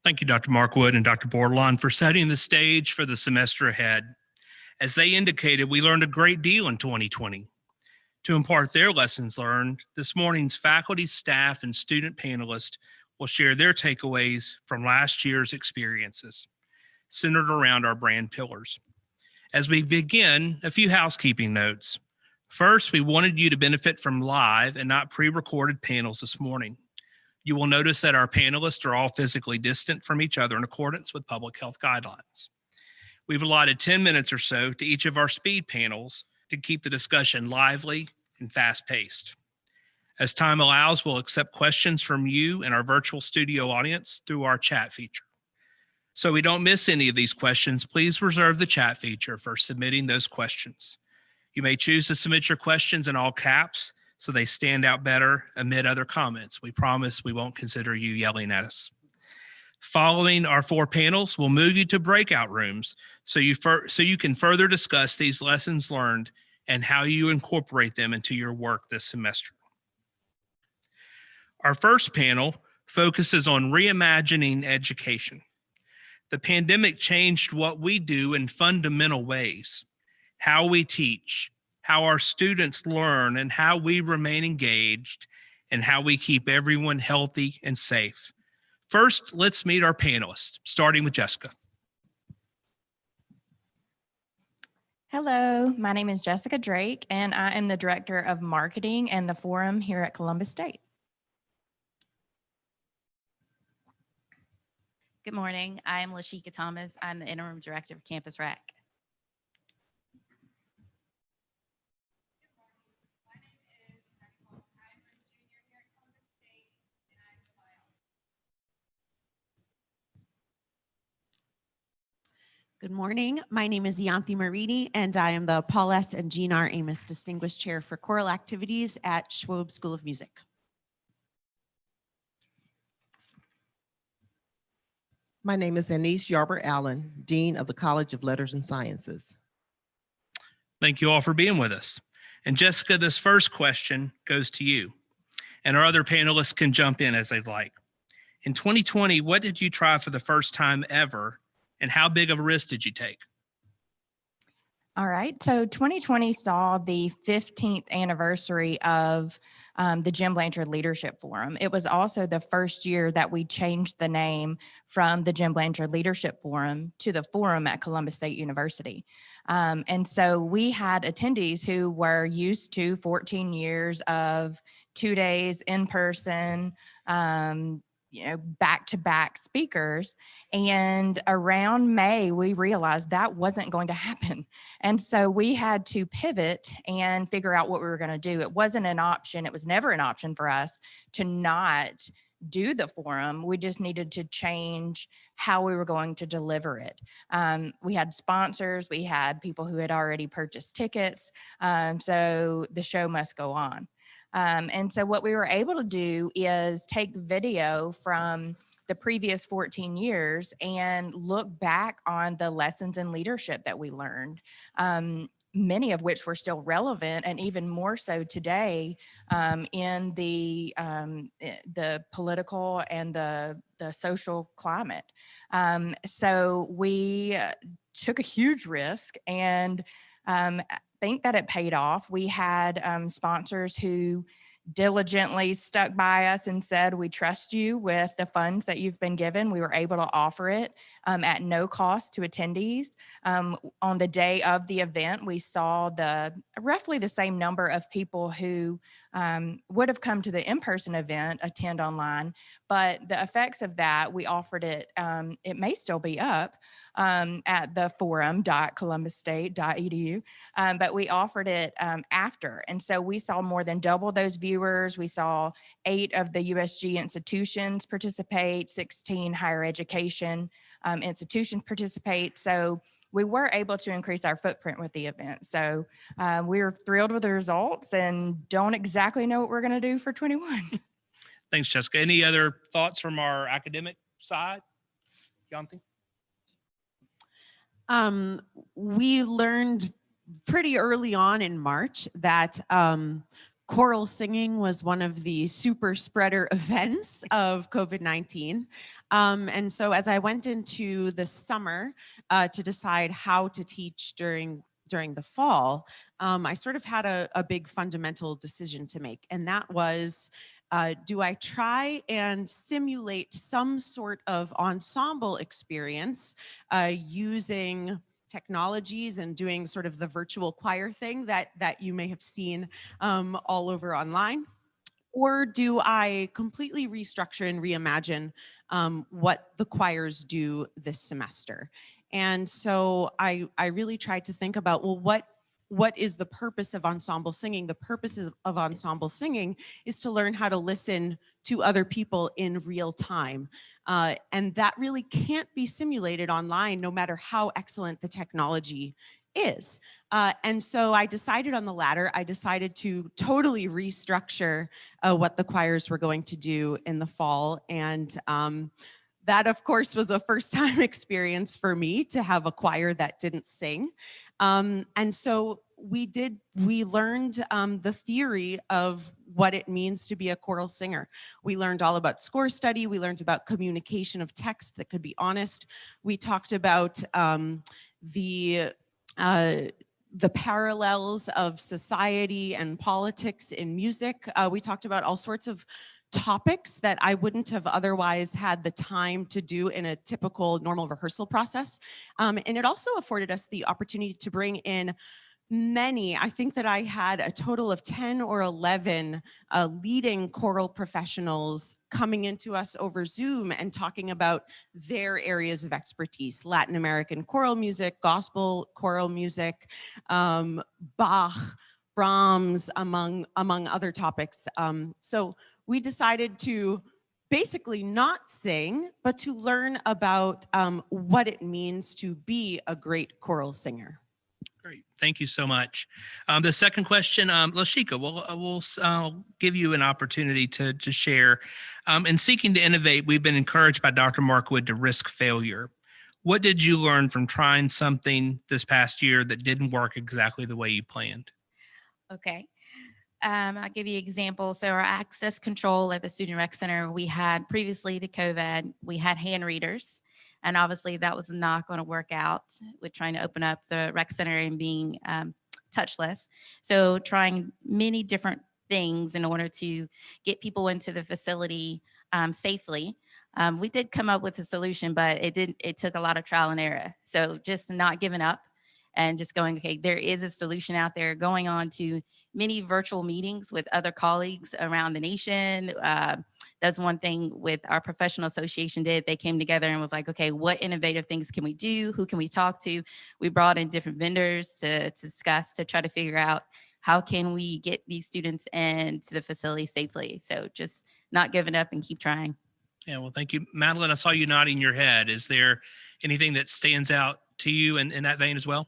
Thank you, Dr. Markwood and Dr. Bordelon, for setting the stage for the semester ahead. As they indicated, we learned a great deal in 2020. To impart their lessons learned, this morning's faculty, staff, and student panelists will share their takeaways from last year's experiences, centered around our brand pillars. As we begin, a few housekeeping notes. First, we wanted you to benefit from live and not pre-recorded panels this morning. You will notice that our panelists are all physically distant from each other in accordance with public health guidelines. We've allotted 10 minutes or so to each of our speed panels to keep the discussion lively and fast-paced. As time allows, we'll accept questions from you and our virtual studio audience through our chat feature. So we don't miss any of these questions, please reserve the chat feature for submitting those questions. You may choose to submit your questions in all caps so they stand out better amid other comments. We promise we won't consider you yelling at us. Following our 4 panels, we'll move you to breakout rooms so you can further discuss these lessons learned and how you incorporate them into your work this semester. Our first panel focuses on reimagining education. The pandemic changed what we do in fundamental ways: how we teach, how our students learn, and how we remain engaged, and how we keep everyone healthy and safe. First, let's meet our panelists, starting with Jessica. Hello, my name is Jessica Drake, and I am the Director of Marketing and the Forum here at Columbus State. Good morning. I am Lashika Thomas. I'm the Interim Director of Campus Rec. Good morning. My name is Yanthi Maridi, and I am the Paul S. and Jean R. Amos Distinguished Chair for Choral Activities at Schwob School of Music. My name is Anise Yarber Allen, Dean of the College of Letters and Sciences. Thank you all for being with us. And Jessica, this first question goes to you, and our other panelists can jump in as they'd like. In 2020, what did you try for the first time ever, and how big of a risk did you take? All right, so 2020 saw the 15th anniversary of the Jim Blanchard Leadership Forum. It was also the first year that we changed the name from the Jim Blanchard Leadership Forum to the Forum at Columbus State University. And so we had attendees who were used to 14 years of 2 days in person, back-to-back speakers. And around May, we realized that wasn't going to happen. And so we had to pivot and figure out what we were going to do. It wasn't an option. It was never an option for us to not do the forum. We just needed to change how we were going to deliver it. We had sponsors. We had people who had already purchased tickets. So the show must go on. And so what we were able to do is take video from the previous 14 years and look back on the lessons in leadership that we learned, many of which were still relevant and even more so today in the political and the social climate. So we took a huge risk and think that it paid off. We had sponsors who diligently stuck by us and said, we trust you with the funds that you've been given. We were able to offer it at no cost to attendees. On the day of the event, we saw roughly the same number of people who would have come to the in-person event attend online, but the effects of that, we offered it, it may still be up at the forum.columbusstate.edu, but we offered it after. And so we saw more than double those viewers. We saw 8 of the USG institutions participate, 16 higher education institutions participate. So we were able to increase our footprint with the event. So we were thrilled with the results and don't exactly know what we're going to do for 21. Thanks, Jessica. Any other thoughts from our academic side? Yanthi? We learned pretty early on in March that choral singing was one of the super spreader events of COVID-19. And so as I went into the summer to decide how to teach during the fall, I sort of had a big fundamental decision to make. And that was, do I try and simulate some sort of ensemble experience using technologies and doing sort of the virtual choir thing that you may have seen all over online? Or do I completely restructure and reimagine what the choirs do this semester? And so I really tried to think about, well, what is the purpose of ensemble singing? The purpose of ensemble singing is to learn how to listen to other people in real time. And that really can't be simulated online, no matter how excellent the technology is. And so I decided on the latter. I decided to totally restructure what the choirs were going to do in the fall. And that, of course, was a first-time experience for me to have a choir that didn't sing. And so we learned the theory of what it means to be a choral singer. We learned all about score study. We learned about communication of text that could be honest. We talked about the parallels of society and politics in music. We talked about all sorts of topics that I wouldn't have otherwise had the time to do in a typical normal rehearsal process. And it also afforded us the opportunity to bring in I think that I had a total of 10 or 11 leading choral professionals coming into us over Zoom and talking about their areas of expertise: Latin American choral music, gospel choral music, Bach, Brahms, among other topics. So we decided to basically not sing, but to learn about what it means to be a great choral singer. Great. Thank you so much. The second question, Lashika, we'll give you an opportunity to share. In seeking to innovate, we've been encouraged by Dr. Markwood to risk failure. What did you learn from trying something this past year that didn't work exactly the way you planned? Okay. I'll give you an example. So our access control at the Student Rec Center, we had previously to COVID, we had hand readers. And obviously that was not going to work out with trying to open up the rec center and being touchless. So trying many different things in order to get people into the facility safely. We did come up with a solution, but it took a lot of trial and error. So just not giving up and just going, okay, there is a solution out there, going on to many virtual meetings with other colleagues around the nation. That's one thing with our professional association did. They came together and was like, okay, what innovative things can we do? Who can we talk to? We brought in different vendors to discuss, to try to figure out how can we get these students into the facility safely. So just not giving up and keep trying. Yeah, well, thank you. Madeline, I saw you nodding your head. Is there anything that stands out to you in that vein as well?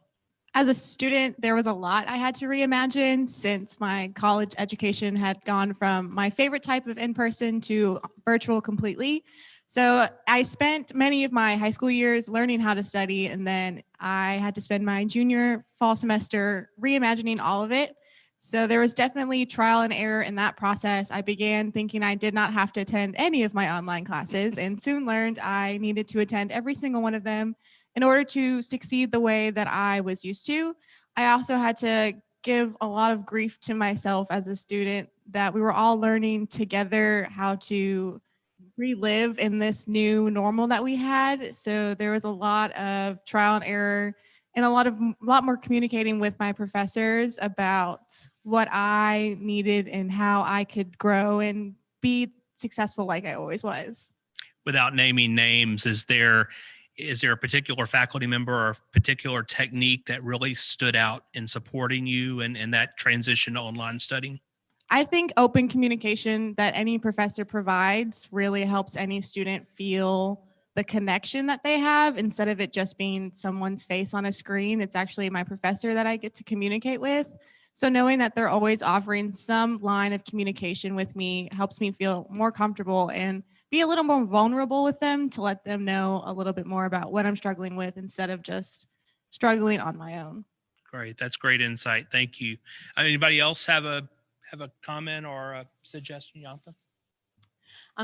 As a student, there was a lot I had to reimagine since my college education had gone from my favorite type of in-person to virtual completely. So I spent many of my high school years learning how to study, and then I had to spend my junior fall semester reimagining all of it. So there was definitely trial and error in that process. I began thinking I did not have to attend any of my online classes, and soon learned I needed to attend every single one of them in order to succeed the way that I was used to. I also had to give a lot of grief to myself as a student that we were all learning together how to relive in this new normal that we had. So there was a lot of trial and error and a lot more communicating with my professors about what I needed and how I could grow and be successful like I always was. Without naming names, is there a particular faculty member or a particular technique that really stood out in supporting you in that transition to online studying? I think open communication that any professor provides really helps any student feel the connection that they have instead of it just being someone's face on a screen. It's actually my professor that I get to communicate with. So knowing that they're always offering some line of communication with me helps me feel more comfortable and be a little more vulnerable with them to let them know a little bit more about what I'm struggling with instead of just struggling on my own. Great. That's great insight. Thank you. Anybody else have have a comment or a suggestion, Yantha?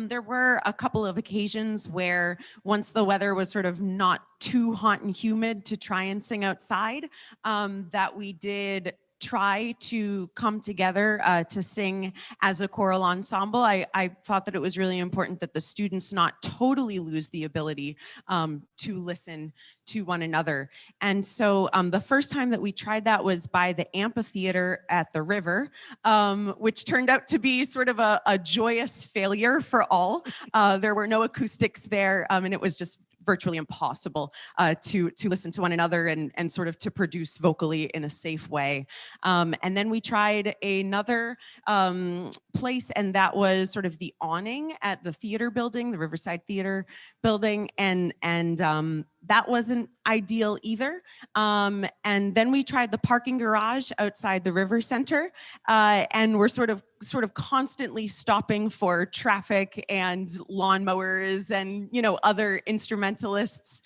There were a couple of occasions where once the weather was sort of not too hot and humid to try and sing outside, that we did try to come together to sing as a choral ensemble. I thought that it was really important that the students not totally lose the ability to listen to one another. And so the first time that we tried that was by the amphitheater at the river, which turned out to be sort of a joyous failure for all. There were no acoustics there, and it was just virtually impossible to listen to one another and sort of to produce vocally in a safe way. And then we tried another place, and that was sort of the awning at the theater building, the Riverside Theater building, and that wasn't ideal either. And then we tried the parking garage outside the River Center, and we're sort of constantly stopping for traffic and lawnmowers and other instrumentalists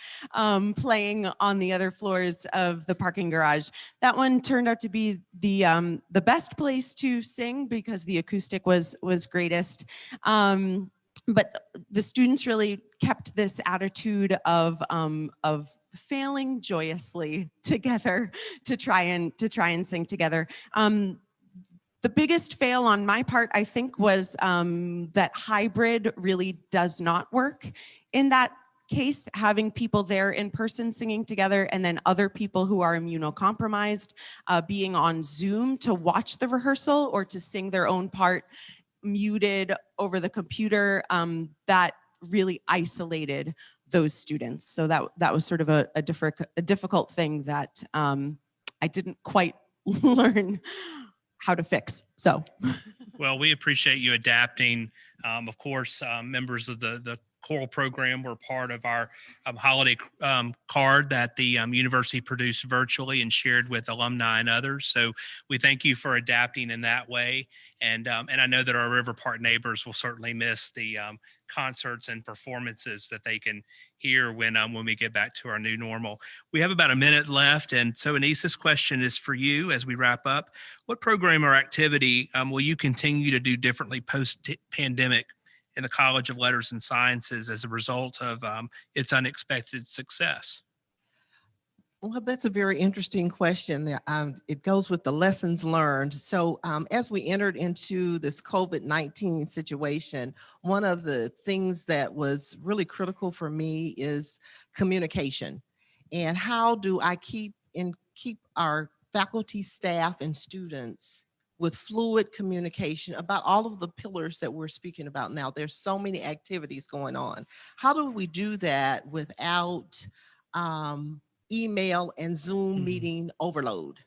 playing on the other floors of the parking garage. That one turned out to be the best place to sing because the acoustic was greatest. But the students really kept this attitude of failing joyously together to try and sing together. The biggest fail on my part, I think, was that hybrid really does not work. In that case, having people there in person singing together and then other people who are immunocompromised being on Zoom to watch the rehearsal or to sing their own part muted over the computer, that really isolated those students. So that was sort of a difficult thing that I didn't quite learn how to fix. So, Well, we appreciate you adapting. Of course, members of the choral program were part of our holiday card that the university produced virtually and shared with alumni and others. So we thank you for adapting in that way. And I know that our River Park neighbors will certainly miss the concerts and performances that they can hear when we get back to our new normal. We have about a minute left. And so Anise, this question is for you as we wrap up. What program or activity will you continue to do differently post-pandemic in the College of Letters and Sciences as a result of its unexpected success? Well, that's a very interesting question. It goes with the lessons learned. So as we entered into this COVID-19 situation, one of the things that was really critical for me is communication. And how do I keep our faculty, staff, and students with fluid communication about all of the pillars that we're speaking about now? There's so many activities going on. How do we do that without email and Zoom meeting overload?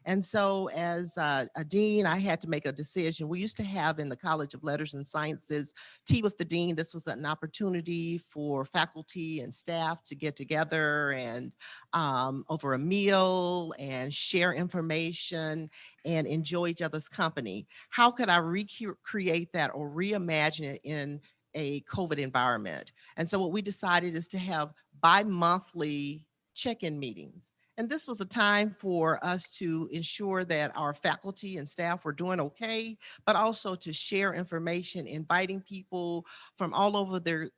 And so as a dean, I had to make a decision. We used to have in the College of Letters and Sciences, Tea with the Dean. This was an opportunity for faculty and staff to get together and over a meal and share information and enjoy each other's company. How could I recreate that or reimagine it in a COVID environment? And so what we decided is to have bi-monthly check-in meetings. And this was a time for us to ensure that our faculty and staff were doing okay, but also to share information, inviting people from all over the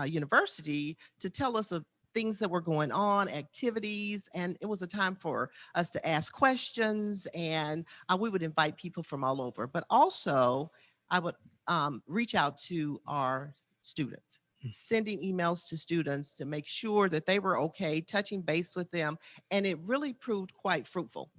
university to tell us of things that were going on, activities, and it was a time for us to ask questions, and we would invite people from all over. But also, I would reach out to our students, sending emails to students to make sure that they were okay, touching base with them, and it really proved quite fruitful.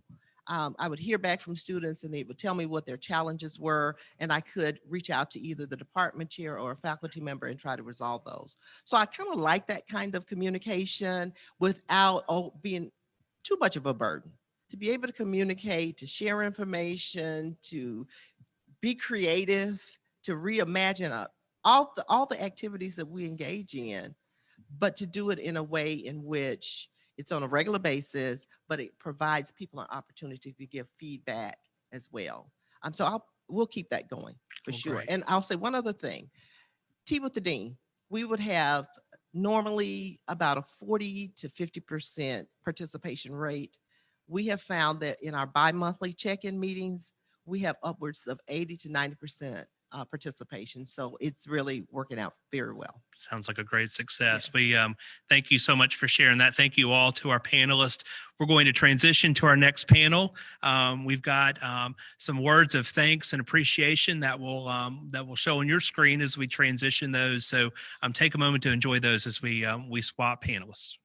I would hear back from students and they would tell me what their challenges were, and I could reach out to either the department chair or a faculty member and try to resolve those. So I kind of like that kind of communication without being too much of a burden. To be able to communicate, to share information, to be creative, to reimagine all the activities that we engage in, but to do it in a way in which it's on a regular basis, but it provides people an opportunity to give feedback as well. So we'll keep that going for sure. Great. And I'll say one other thing, Tea with the Dean, we would have normally about a 40 to 50% participation rate. We have found that in our bi-monthly check-in meetings, we have upwards of 80 to 90% participation. So it's really working out very well. Sounds like a great success. We thank you so much for sharing that. Thank you all to our panelists. We're going to transition to our next panel. We've got some words of thanks and appreciation that will show on your screen as we transition those. So take a moment to enjoy those as we swap panelists.